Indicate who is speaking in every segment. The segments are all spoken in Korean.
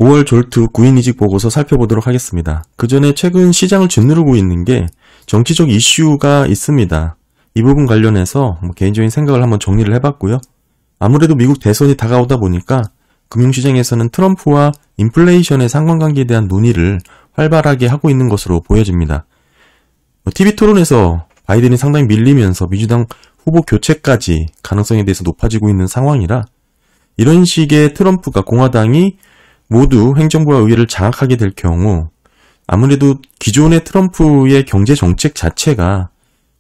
Speaker 1: 5월 졸트 구인이직 보고서 살펴보도록 하겠습니다. 그 전에 최근 시장을 짓누르고 있는 게 정치적 이슈가 있습니다. 이 부분 관련해서 개인적인 생각을 한번 정리를 해봤고요. 아무래도 미국 대선이 다가오다 보니까 금융시장에서는 트럼프와 인플레이션의 상관관계에 대한 논의를 활발하게 하고 있는 것으로 보여집니다. TV토론에서 바이든이 상당히 밀리면서 민주당 후보 교체까지 가능성에 대해서 높아지고 있는 상황이라 이런 식의 트럼프가 공화당이 모두 행정부와 의회를 장악하게 될 경우 아무래도 기존의 트럼프의 경제 정책 자체가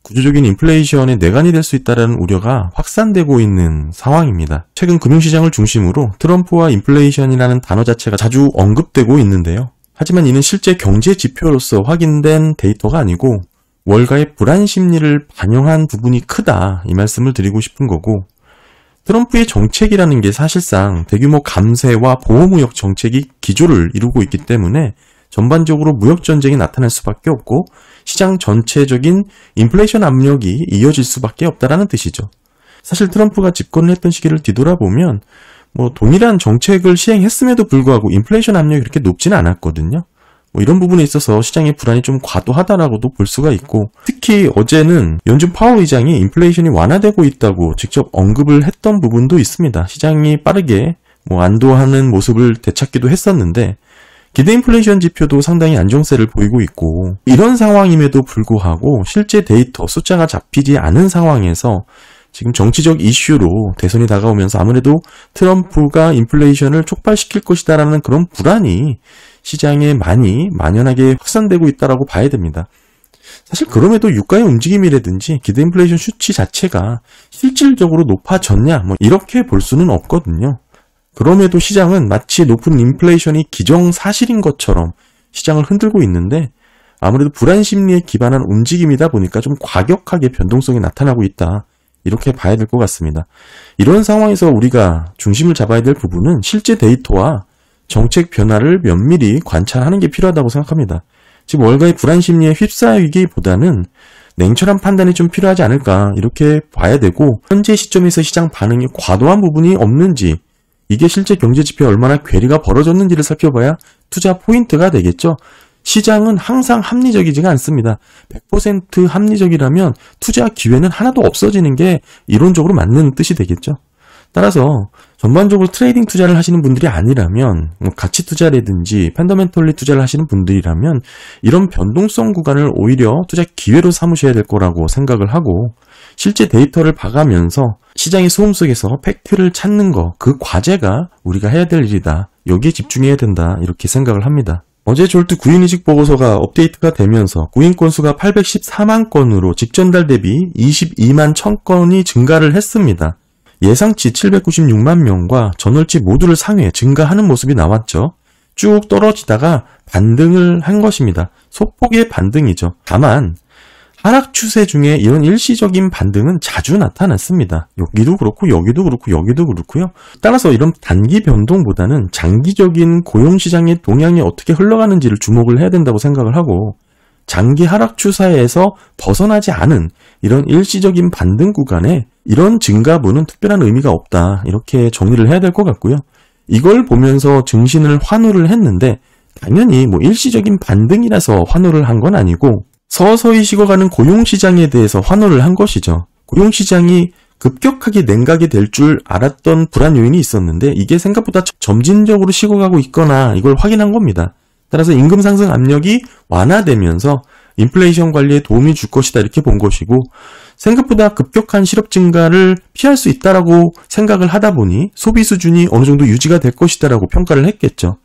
Speaker 1: 구조적인 인플레이션의 뇌관이 될 수 있다는 우려가 확산되고 있는 상황입니다. 최근 금융시장을 중심으로 트럼프와 인플레이션이라는 단어 자체가 자주 언급되고 있는데요. 하지만 이는 실제 경제 지표로서 확인된 데이터가 아니고 월가의 불안 심리를 반영한 부분이 크다, 이 말씀을 드리고 싶은 거고, 트럼프의 정책이라는 게 사실상 대규모 감세와 보호무역 정책이 기조를 이루고 있기 때문에 전반적으로 무역전쟁이 나타날 수밖에 없고 시장 전체적인 인플레이션 압력이 이어질 수밖에 없다는 뜻이죠. 사실 트럼프가 집권을 했던 시기를 뒤돌아보면 동일한 정책을 시행했음에도 불구하고 인플레이션 압력이 그렇게 높지는 않았거든요. 이런 부분에 있어서 시장의 불안이 좀 과도하다라고도 볼 수가 있고, 특히 어제는 연준 파월 의장이 인플레이션이 완화되고 있다고 직접 언급을 했던 부분도 있습니다. 시장이 빠르게 안도하는 모습을 되찾기도 했었는데 기대 인플레이션 지표도 상당히 안정세를 보이고 있고, 이런 상황임에도 불구하고 실제 데이터 숫자가 잡히지 않은 상황에서 지금 정치적 이슈로 대선이 다가오면서 아무래도 트럼프가 인플레이션을 촉발시킬 것이다라는 그런 불안이 시장에 많이 만연하게 확산되고 있다고 봐야 됩니다. 사실 그럼에도 유가의 움직임이라든지 기대 인플레이션 수치 자체가 실질적으로 높아졌냐 이렇게 볼 수는 없거든요. 그럼에도 시장은 마치 높은 인플레이션이 기정사실인 것처럼 시장을 흔들고 있는데 아무래도 불안 심리에 기반한 움직임이다 보니까 좀 과격하게 변동성이 나타나고 있다, 이렇게 봐야 될 것 같습니다. 이런 상황에서 우리가 중심을 잡아야 될 부분은 실제 데이터와 정책 변화를 면밀히 관찰하는 게 필요하다고 생각합니다. 지금 월가의 불안 심리에 휩싸이기보다는 냉철한 판단이 좀 필요하지 않을까, 이렇게 봐야 되고, 현재 시점에서 시장 반응이 과도한 부분이 없는지, 이게 실제 경제 지표에 얼마나 괴리가 벌어졌는지를 살펴봐야 투자 포인트가 되겠죠. 시장은 항상 합리적이지가 않습니다. 100% 합리적이라면 투자 기회는 하나도 없어지는 게 이론적으로 맞는 뜻이 되겠죠. 따라서 전반적으로 트레이딩 투자를 하시는 분들이 아니라면, 가치 투자라든지 펀더멘털리 투자를 하시는 분들이라면 이런 변동성 구간을 오히려 투자 기회로 삼으셔야 될 거라고 생각을 하고, 실제 데이터를 봐가면서 시장의 소음 속에서 팩트를 찾는 거, 그 과제가 우리가 해야 될 일이다, 여기에 집중해야 된다, 이렇게 생각을 합니다. 어제 졸트 구인이직 보고서가 업데이트가 되면서 구인 건수가 814만 건으로 직전 달 대비 22만 1000건이 증가를 했습니다. 예상치 796만 명과 전월치 모두를 상회 증가하는 모습이 나왔죠. 쭉 떨어지다가 반등을 한 것입니다. 소폭의 반등이죠. 다만 하락 추세 중에 이런 일시적인 반등은 자주 나타났습니다. 여기도 그렇고 여기도 그렇고 여기도 그렇고요. 따라서 이런 단기 변동보다는 장기적인 고용시장의 동향이 어떻게 흘러가는지를 주목을 해야 된다고 생각을 하고, 장기 하락 추세에서 벗어나지 않은 이런 일시적인 반등 구간에 이런 증가분은 특별한 의미가 없다, 이렇게 정리를 해야 될 것 같고요. 이걸 보면서 증신을 환호를 했는데 당연히 일시적인 반등이라서 환호를 한 건 아니고 서서히 식어가는 고용시장에 대해서 환호를 한 것이죠. 고용시장이 급격하게 냉각이 될 줄 알았던 불안 요인이 있었는데 이게 생각보다 점진적으로 식어가고 있거나 이걸 확인한 겁니다. 따라서 임금 상승 압력이 완화되면서 인플레이션 관리에 도움이 줄 것이다, 이렇게 본 것이고, 생각보다 급격한 실업 증가를 피할 수 있다라고 생각을 하다 보니 소비 수준이 어느 정도 유지가 될 것이다라고 평가를 했겠죠.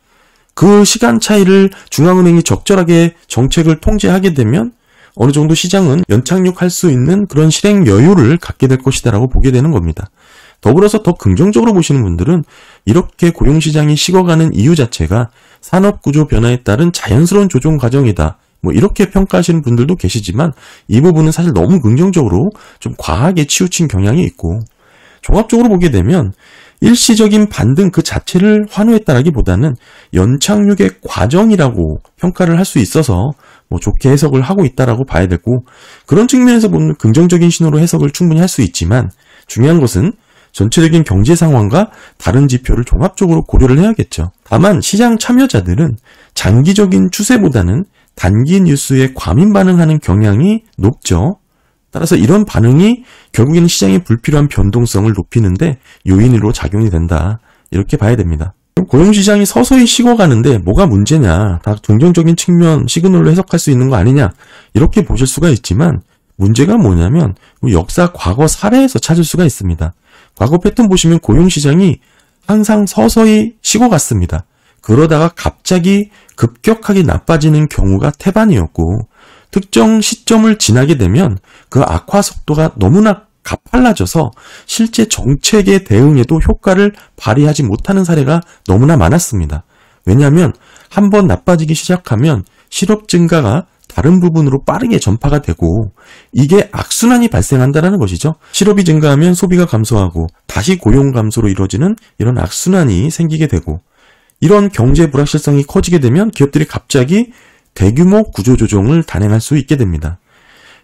Speaker 1: 그 시간 차이를 중앙은행이 적절하게 정책을 통제하게 되면 어느 정도 시장은 연착륙할 수 있는 그런 실행 여유를 갖게 될 것이다라고 보게 되는 겁니다. 더불어서 더 긍정적으로 보시는 분들은 이렇게 고용시장이 식어가는 이유 자체가 산업구조 변화에 따른 자연스러운 조정 과정이다, 이렇게 평가하시는 분들도 계시지만 이 부분은 사실 너무 긍정적으로 좀 과하게 치우친 경향이 있고, 종합적으로 보게 되면 일시적인 반등 그 자체를 환호했다라기보다는 연착륙의 과정이라고 평가를 할 수 있어서 좋게 해석을 하고 있다라고 봐야 되고, 그런 측면에서 보면 긍정적인 신호로 해석을 충분히 할 수 있지만 중요한 것은 전체적인 경제 상황과 다른 지표를 종합적으로 고려를 해야겠죠. 다만 시장 참여자들은 장기적인 추세보다는 단기 뉴스에 과민 반응하는 경향이 높죠. 따라서 이런 반응이 결국에는 시장의 불필요한 변동성을 높이는데 요인으로 작용이 된다. 이렇게 봐야 됩니다. 고용시장이 서서히 식어가는데 뭐가 문제냐, 다 긍정적인 측면 시그널로 해석할 수 있는 거 아니냐, 이렇게 보실 수가 있지만 문제가 뭐냐면 역사 과거 사례에서 찾을 수가 있습니다. 과거 패턴 보시면 고용시장이 항상 서서히 식어갔습니다. 그러다가 갑자기 급격하게 나빠지는 경우가 태반이었고, 특정 시점을 지나게 되면 그 악화 속도가 너무나 가팔라져서 실제 정책에 대응에도 효과를 발휘하지 못하는 사례가 너무나 많았습니다. 왜냐하면 한번 나빠지기 시작하면 실업 증가가 다른 부분으로 빠르게 전파가 되고 이게 악순환이 발생한다는 것이죠. 실업이 증가하면 소비가 감소하고 다시 고용 감소로 이루어지는 이런 악순환이 생기게 되고, 이런 경제 불확실성이 커지게 되면 기업들이 갑자기 대규모 구조조정을 단행할 수 있게 됩니다.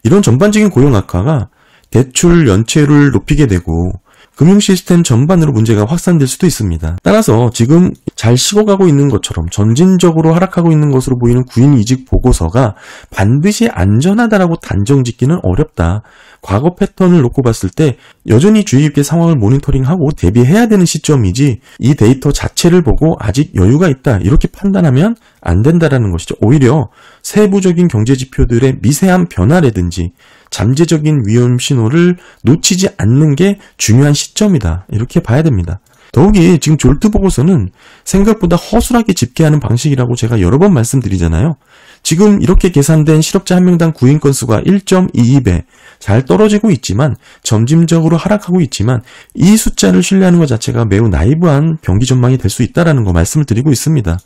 Speaker 1: 이런 전반적인 고용 악화가 대출 연체율을 높이게 되고 금융 시스템 전반으로 문제가 확산될 수도 있습니다. 따라서 지금 잘 식어가고 있는 것처럼 점진적으로 하락하고 있는 것으로 보이는 구인 이직 보고서가 반드시 안전하다라고 단정 짓기는 어렵다. 과거 패턴을 놓고 봤을 때 여전히 주의 깊게 상황을 모니터링하고 대비해야 되는 시점이지 이 데이터 자체를 보고 아직 여유가 있다 이렇게 판단하면 안 된다라는 것이죠. 오히려 세부적인 경제 지표들의 미세한 변화라든지 잠재적인 위험 신호를 놓치지 않는 게 중요한 시점이다. 이렇게 봐야 됩니다. 더욱이 지금 졸트 보고서는 생각보다 허술하게 집계하는 방식이라고 제가 여러 번 말씀드리잖아요. 지금 이렇게 계산된 실업자 한 명당 구인 건수가 1.22배 잘 떨어지고 있지만 점진적으로 하락하고 있지만 이 숫자를 신뢰하는 것 자체가 매우 나이브한 경기 전망이 될 수 있다는 거 말씀을 드리고 있습니다.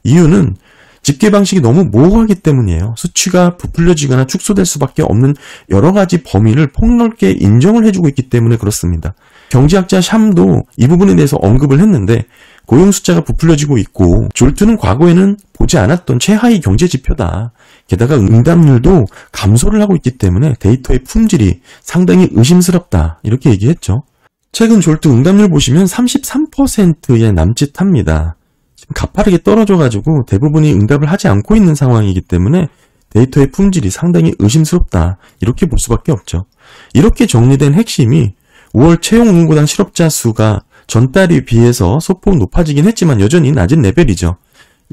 Speaker 1: 이유는 집계 방식이 너무 모호하기 때문이에요. 수치가 부풀려지거나 축소될 수밖에 없는 여러 가지 범위를 폭넓게 인정을 해주고 있기 때문에 그렇습니다. 경제학자 샴도 이 부분에 대해서 언급을 했는데 고용 숫자가 부풀려지고 있고 졸트는 과거에는 보지 않았던 최하위 경제 지표다. 게다가 응답률도 감소를 하고 있기 때문에 데이터의 품질이 상당히 의심스럽다. 이렇게 얘기했죠. 최근 졸트 응답률 보시면 33%에 남짓합니다. 지금 가파르게 떨어져가지고 대부분이 응답을 하지 않고 있는 상황이기 때문에 데이터의 품질이 상당히 의심스럽다. 이렇게 볼 수밖에 없죠. 이렇게 정리된 핵심이 5월 채용 응고당 실업자 수가 전달에 비해서 소폭 높아지긴 했지만 여전히 낮은 레벨이죠.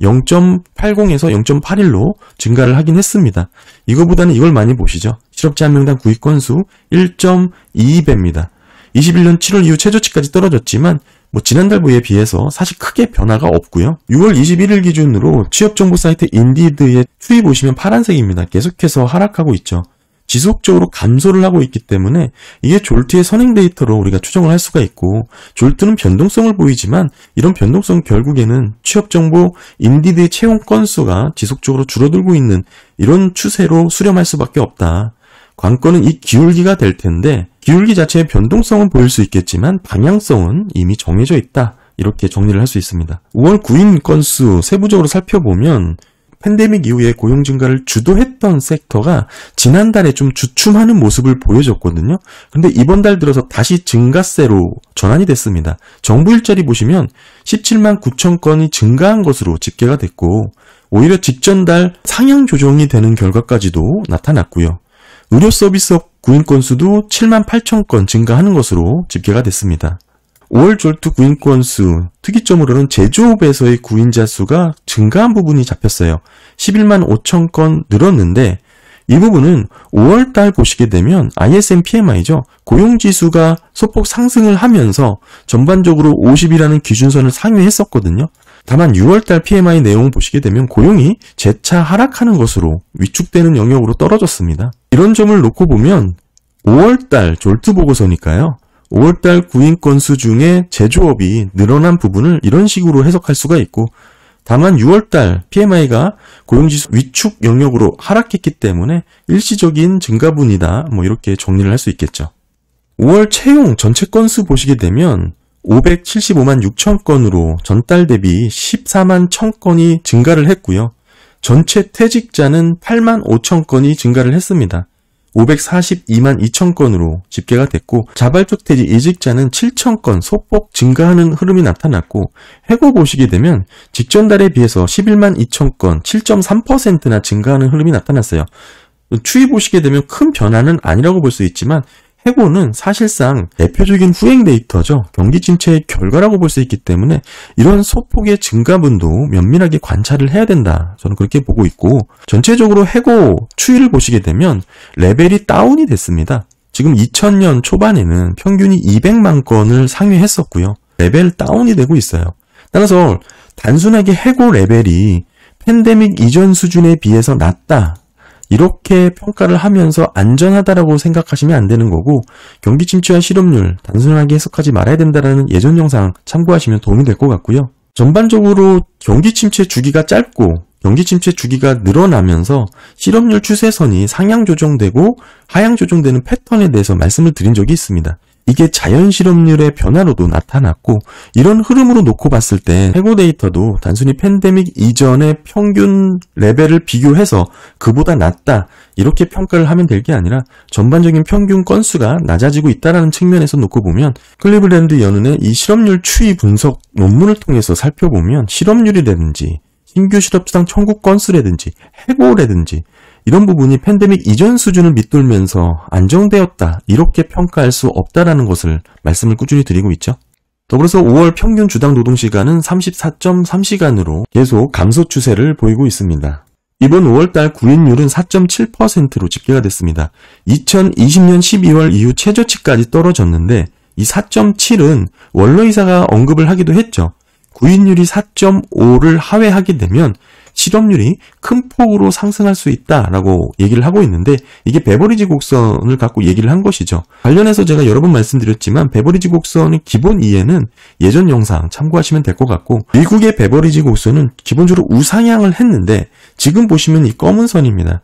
Speaker 1: 0.80에서 0.81로 증가를 하긴 했습니다. 이거보다는 이걸 많이 보시죠. 실업자 한 명당 구입 건수 1.22배입니다. 21년 7월 이후 최저치까지 떨어졌지만 지난달부에 비해서 사실 크게 변화가 없고요. 6월 21일 기준으로 취업정보 사이트 인디드의 추이 보시면 파란색입니다. 계속해서 하락하고 있죠. 지속적으로 감소를 하고 있기 때문에 이게 졸트의 선행 데이터로 우리가 추정을 할 수가 있고, 졸트는 변동성을 보이지만 이런 변동성 결국에는 취업정보 인디드의 채용 건수가 지속적으로 줄어들고 있는 이런 추세로 수렴할 수밖에 없다. 관건은 이 기울기가 될 텐데 기울기 자체의 변동성은 보일 수 있겠지만 방향성은 이미 정해져 있다. 이렇게 정리를 할 수 있습니다. 5월 구인 건수 세부적으로 살펴보면 팬데믹 이후에 고용 증가를 주도했던 섹터가 지난달에 좀 주춤하는 모습을 보여줬거든요. 근데 이번 달 들어서 다시 증가세로 전환이 됐습니다. 정부 일자리 보시면 17만 9천 건이 증가한 것으로 집계가 됐고 오히려 직전 달 상향 조정이 되는 결과까지도 나타났고요. 의료 서비스업 구인 건수도 7만 8천 건 증가하는 것으로 집계가 됐습니다. 5월 졸트 구인 건수, 특이점으로는 제조업에서의 구인자 수가 증가한 부분이 잡혔어요. 11만 5천 건 늘었는데 이 부분은 5월 달 보시게 되면 ISM PMI죠. 고용지수가 소폭 상승을 하면서 전반적으로 50이라는 기준선을 상회했었거든요. 다만 6월달 PMI 내용을 보시게 되면 고용이 재차 하락하는 것으로 위축되는 영역으로 떨어졌습니다. 이런 점을 놓고 보면 5월달 졸트 보고서니까요. 5월달 구인 건수 중에 제조업이 늘어난 부분을 이런 식으로 해석할 수가 있고, 다만 6월달 PMI가 고용지수 위축 영역으로 하락했기 때문에 일시적인 증가분이다. 이렇게 정리를 할 수 있겠죠. 5월 채용 전체 건수 보시게 되면 575만 6천 건으로 전달 대비 14만 1천 건이 증가를 했고요. 전체 퇴직자는 8만 5천 건이 증가를 했습니다. 542만 2천 건으로 집계가 됐고, 자발적 퇴직 이직자는 7천 건 소폭 증가하는 흐름이 나타났고, 해고 보시게 되면 직전 달에 비해서 11만 2천 건 7.3%나 증가하는 흐름이 나타났어요. 추이 보시게 되면 큰 변화는 아니라고 볼 수 있지만, 해고는 사실상 대표적인 후행 데이터죠. 경기 침체의 결과라고 볼 수 있기 때문에 이런 소폭의 증가분도 면밀하게 관찰을 해야 된다. 저는 그렇게 보고 있고, 전체적으로 해고 추이를 보시게 되면 레벨이 다운이 됐습니다. 지금 2000년 초반에는 평균이 200만 건을 상회했었고요. 레벨 다운이 되고 있어요. 따라서 단순하게 해고 레벨이 팬데믹 이전 수준에 비해서 낮다, 이렇게 평가를 하면서 안전하다라고 생각하시면 안 되는 거고, 경기 침체와 실업률 단순하게 해석하지 말아야 된다라는 예전 영상 참고하시면 도움이 될 것 같고요. 전반적으로 경기 침체 주기가 짧고 경기 침체 주기가 늘어나면서 실업률 추세선이 상향 조정되고 하향 조정되는 패턴에 대해서 말씀을 드린 적이 있습니다. 이게 자연 실업률의 변화로도 나타났고, 이런 흐름으로 놓고 봤을 때 해고 데이터도 단순히 팬데믹 이전의 평균 레벨을 비교해서 그보다 낮다, 이렇게 평가를 하면 될 게 아니라 전반적인 평균 건수가 낮아지고 있다는 측면에서 놓고 보면, 클리블랜드 연은의 이 실업률 추이 분석 논문을 통해서 살펴보면 실업률이라든지 신규 실업수당 청구 건수라든지 해고라든지 이런 부분이 팬데믹 이전 수준을 밑돌면서 안정되었다, 이렇게 평가할 수 없다라는 것을 말씀을 꾸준히 드리고 있죠. 더불어서 5월 평균 주당 노동시간은 34.3시간으로 계속 감소 추세를 보이고 있습니다. 이번 5월달 구인율은 4.7%로 집계가 됐습니다. 2020년 12월 이후 최저치까지 떨어졌는데, 이 4.7은 원로이사가 언급을 하기도 했죠. 구인율이 4.5를 하회하게 되면 실업률이 큰 폭으로 상승할 수 있다라고 얘기를 하고 있는데, 이게 베버리지 곡선을 갖고 얘기를 한 것이죠. 관련해서 제가 여러 번 말씀드렸지만 베버리지 곡선의 기본 이해는 예전 영상 참고하시면 될 것 같고, 미국의 베버리지 곡선은 기본적으로 우상향을 했는데 지금 보시면 이 검은 선입니다.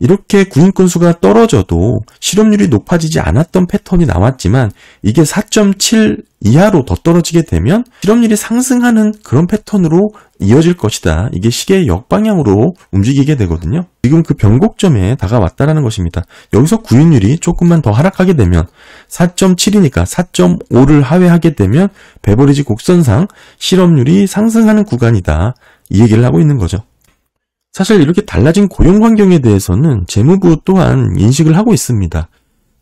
Speaker 1: 이렇게 구인 건수가 떨어져도 실업률이 높아지지 않았던 패턴이 나왔지만, 이게 4.7 이하로 더 떨어지게 되면 실업률이 상승하는 그런 패턴으로 이어질 것이다. 이게 시계의 역방향으로 움직이게 되거든요. 지금 그 변곡점에 다가왔다라는 것입니다. 여기서 구인율이 조금만 더 하락하게 되면 4.7이니까 4.5를 하회하게 되면 베버리지 곡선상 실업률이 상승하는 구간이다, 이 얘기를 하고 있는 거죠. 사실 이렇게 달라진 고용 환경에 대해서는 재무부 또한 인식을 하고 있습니다.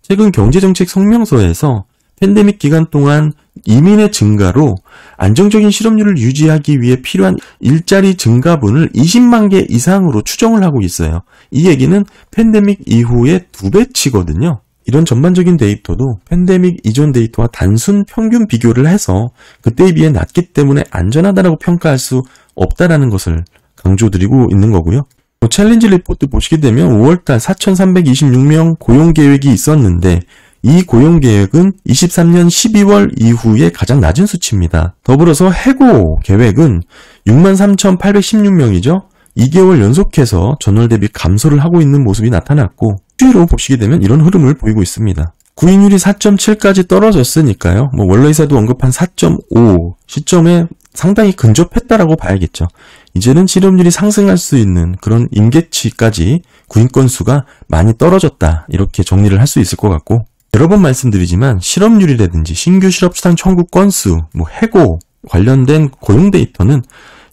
Speaker 1: 최근 경제정책 성명서에서 팬데믹 기간 동안 이민의 증가로 안정적인 실업률을 유지하기 위해 필요한 일자리 증가분을 20만 개 이상으로 추정을 하고 있어요. 이 얘기는 팬데믹 이후의 2배치거든요. 이런 전반적인 데이터도 팬데믹 이전 데이터와 단순 평균 비교를 해서 그때에 비해 낮기 때문에 안전하다고 평가할 수 없다라는 것을 강조드리고 있는 거고요. 챌린지 리포트 보시게 되면 5월달 4,326명 고용계획이 있었는데, 이 고용계획은 23년 12월 이후에 가장 낮은 수치입니다. 더불어서 해고 계획은 63,816명이죠. 2개월 연속해서 전월 대비 감소를 하고 있는 모습이 나타났고, 추이로 보시게 되면 이런 흐름을 보이고 있습니다. 구인율이 4.7까지 떨어졌으니까요. 원로이사도 언급한 4.5 시점에 상당히 근접했다라고 봐야겠죠. 이제는 실업률이 상승할 수 있는 그런 임계치까지 구인 건수가 많이 떨어졌다, 이렇게 정리를 할 수 있을 것 같고, 여러 번 말씀드리지만 실업률이라든지 신규 실업수당 청구 건수, 해고 관련된 고용 데이터는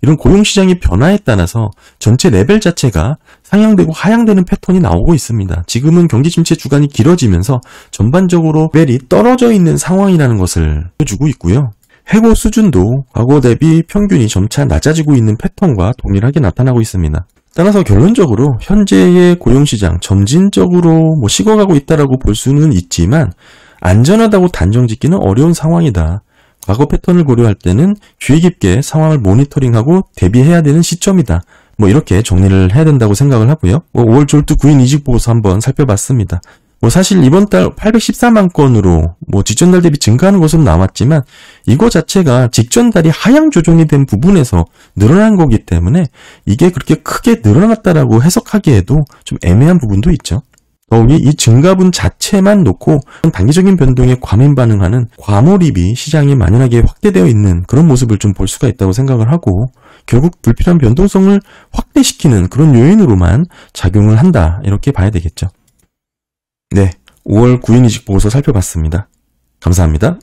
Speaker 1: 이런 고용시장의 변화에 따라서 전체 레벨 자체가 상향되고 하향되는 패턴이 나오고 있습니다. 지금은 경기 침체 주간이 길어지면서 전반적으로 레벨이 떨어져 있는 상황이라는 것을 보여주고 있고요. 해고 수준도 과거 대비 평균이 점차 낮아지고 있는 패턴과 동일하게 나타나고 있습니다. 따라서 결론적으로 현재의 고용시장 점진적으로 식어가고 있다라고 볼 수는 있지만 안전하다고 단정짓기는 어려운 상황이다. 과거 패턴을 고려할 때는 주의 깊게 상황을 모니터링하고 대비해야 되는 시점이다. 이렇게 정리를 해야 된다고 생각을 하고요. 5월 졸두 구인 이직 보고서 한번 살펴봤습니다. 사실 이번 달 814만 건으로 직전 달 대비 증가하는 것으로 나왔지만, 이거 자체가 직전 달이 하향 조정이 된 부분에서 늘어난 거기 때문에 이게 그렇게 크게 늘어났다라고 해석하기에도 좀 애매한 부분도 있죠. 더욱이 이 증가분 자체만 놓고 단기적인 변동에 과민 반응하는 과몰입이 시장에 만연하게 확대되어 있는 그런 모습을 좀 볼 수가 있다고 생각을 하고, 결국 불필요한 변동성을 확대시키는 그런 요인으로만 작용을 한다, 이렇게 봐야 되겠죠. 네, 5월 9일 이직 보고서 살펴봤습니다. 감사합니다.